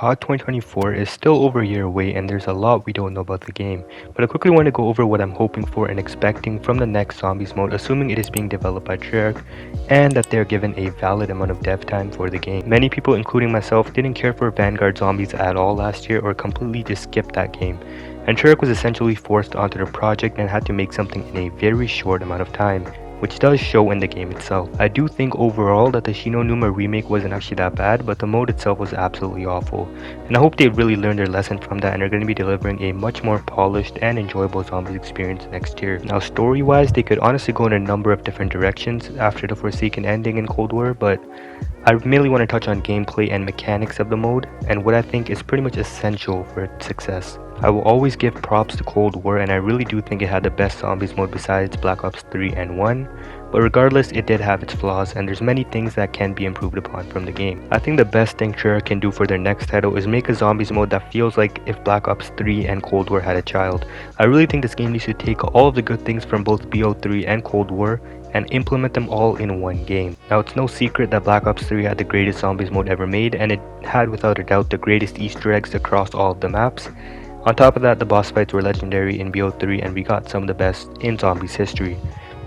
COD 2024 is still over a year away and there's a lot we don't know about the game, but I quickly want to go over what I'm hoping for and expecting from the next Zombies mode, assuming it is being developed by Treyarch and that they're given a valid amount of dev time for the game. Many people, including myself, didn't care for Vanguard Zombies at all last year or completely just skipped that game, and Treyarch was essentially forced onto the project and had to make something in a very short amount of time, which does show in the game itself. I do think overall that the Shinonuma remake wasn't actually that bad, but the mode itself was absolutely awful, and I hope they really learned their lesson from that and are going to be delivering a much more polished and enjoyable Zombies experience next year. Now story wise, they could honestly go in a number of different directions after the Forsaken ending in Cold War, but I mainly want to touch on gameplay and mechanics of the mode and what I think is pretty much essential for its success. I will always give props to Cold War, and I really do think it had the best Zombies mode besides Black Ops 3 and 1, but regardless, it did have its flaws and there's many things that can be improved upon from the game. I think the best thing Treyarch can do for their next title is make a Zombies mode that feels like if Black Ops 3 and Cold War had a child. I really think this game needs to take all of the good things from both BO3 and Cold War and implement them all in one game. Now, it's no secret that Black Ops 3 had the greatest Zombies mode ever made, and it had without a doubt the greatest Easter eggs across all of the maps. On top of that, the boss fights were legendary in BO3 and we got some of the best in Zombies history.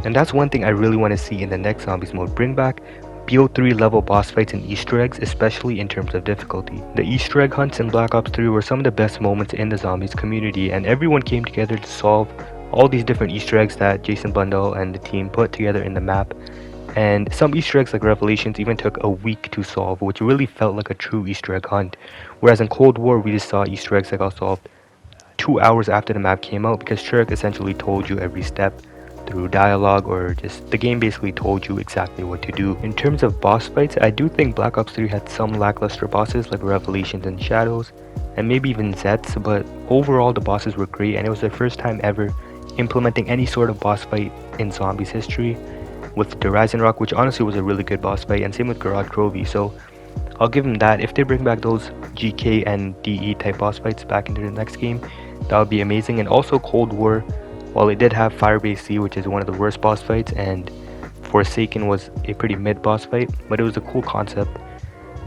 And that's one thing I really want to see in the next Zombies mode, bring back BO3 level boss fights and Easter eggs, especially in terms of difficulty. The Easter egg hunts in Black Ops 3 were some of the best moments in the Zombies community, and everyone came together to solve all these different Easter eggs that Jason Bundle and the team put together in the map. And some Easter eggs like Revelations even took a week to solve, which really felt like a true Easter egg hunt. Whereas in Cold War, we just saw Easter eggs that got solved 2 hours after the map came out because Treyarch essentially told you every step through dialogue, or just the game basically told you exactly what to do. In terms of boss fights, I do think Black Ops 3 had some lackluster bosses like Revelations and Shadows, and maybe even Zets, but overall the bosses were great and it was their first time ever implementing any sort of boss fight in Zombies history with the Horizon Rock, which honestly was a really good boss fight, and same with Garage Crovey, so I'll give them that. If they bring back those GK and DE type boss fights back into the next game, that would be amazing. And also Cold War, while it did have Firebase C, which is one of the worst boss fights, and Forsaken was a pretty mid boss fight, but it was a cool concept.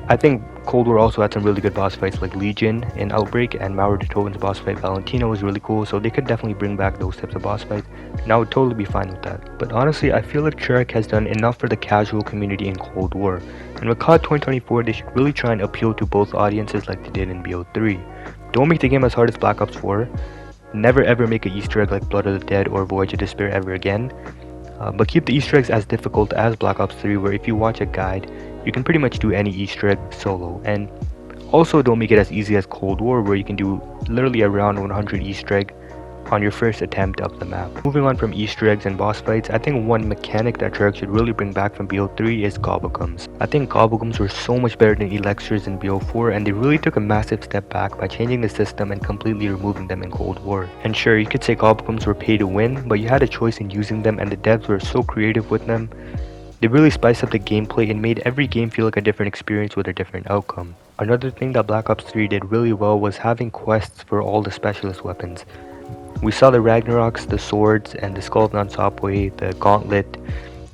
I think Cold War also had some really good boss fights like Legion in Outbreak, and Mauer de Toten's boss fight Valentino was really cool, so they could definitely bring back those types of boss fights, and I would totally be fine with that. But honestly, I feel like Treyarch has done enough for the casual community in Cold War, and with COD 2024 they should really try and appeal to both audiences like they did in BO3. Don't make the game as hard as Black Ops 4, never ever make an Easter egg like Blood of the Dead or Voyage of Despair ever again, but keep the Easter eggs as difficult as Black Ops 3, where if you watch a guide, you can pretty much do any Easter egg solo. And also don't make it as easy as Cold War, where you can do literally around 100 Easter egg on your first attempt of the map. Moving on from Easter eggs and boss fights, I think one mechanic that Treyarch should really bring back from BO3 is Gobblegums. I think Gobblegums were so much better than Elixirs in BO4, and they really took a massive step back by changing the system and completely removing them in Cold War. And sure, you could say Gobblegums were pay to win, but you had a choice in using them, and the devs were so creative with them. They really spiced up the gameplay and made every game feel like a different experience with a different outcome. Another thing that Black Ops 3 did really well was having quests for all the specialist weapons. We saw the Ragnaroks, the swords, and the Skull of Nansapwe, the Gauntlet,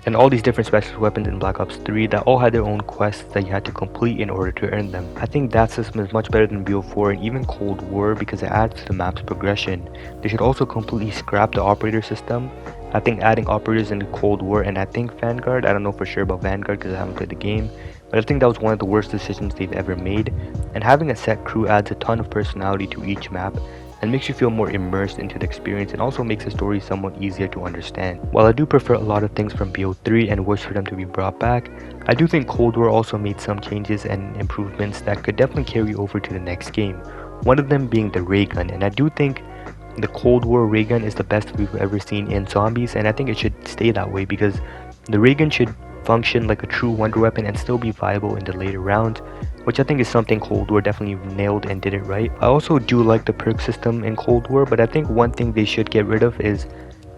and all these different specialist weapons in Black Ops 3 that all had their own quests that you had to complete in order to earn them. I think that system is much better than BO4 and even Cold War because it adds to the map's progression. They should also completely scrap the operator system. I think adding operators into Cold War, and I think Vanguard, I don't know for sure about Vanguard because I haven't played the game, but I think that was one of the worst decisions they've ever made. And having a set crew adds a ton of personality to each map and makes you feel more immersed into the experience, and also makes the story somewhat easier to understand. While I do prefer a lot of things from BO3 and wish for them to be brought back, I do think Cold War also made some changes and improvements that could definitely carry over to the next game. One of them being the ray gun, and I do think the Cold War ray gun is the best we've ever seen in Zombies, and I think it should stay that way because the ray gun should function like a true wonder weapon and still be viable in the later rounds, which I think is something Cold War definitely nailed and did it right. I also do like the perk system in Cold War, but I think one thing they should get rid of is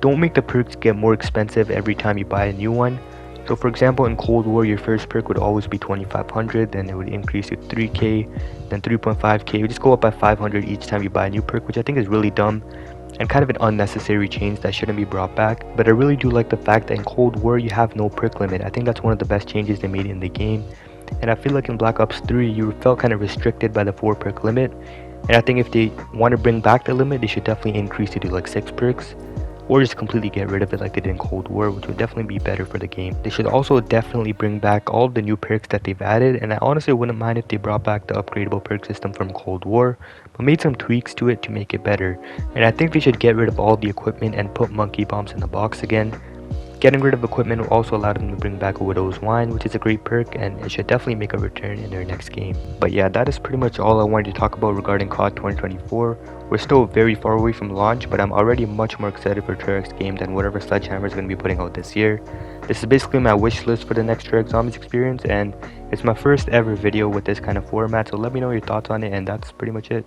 don't make the perks get more expensive every time you buy a new one. So for example, in Cold War, your first perk would always be 2500, then it would increase to 3k, then 3.5k. You just go up by 500 each time you buy a new perk, which I think is really dumb and kind of an unnecessary change that shouldn't be brought back. But I really do like the fact that in Cold War you have no perk limit. I think that's one of the best changes they made in the game, and I feel like in Black Ops 3 you felt kind of restricted by the 4 perk limit, and I think if they want to bring back the limit, they should definitely increase it to like 6 perks, or just completely get rid of it like they did in Cold War, which would definitely be better for the game. They should also definitely bring back all the new perks that they've added, and I honestly wouldn't mind if they brought back the upgradable perk system from Cold War, but made some tweaks to it to make it better. And I think they should get rid of all the equipment and put monkey bombs in the box again. Getting rid of equipment will also allow them to bring back a Widow's Wine, which is a great perk, and it should definitely make a return in their next game. But yeah, that is pretty much all I wanted to talk about regarding COD 2024. We're still very far away from launch, but I'm already much more excited for Treyarch's game than whatever Sledgehammer is going to be putting out this year. This is basically my wish list for the next Treyarch Zombies experience, and it's my first ever video with this kind of format, so let me know your thoughts on it, and that's pretty much it.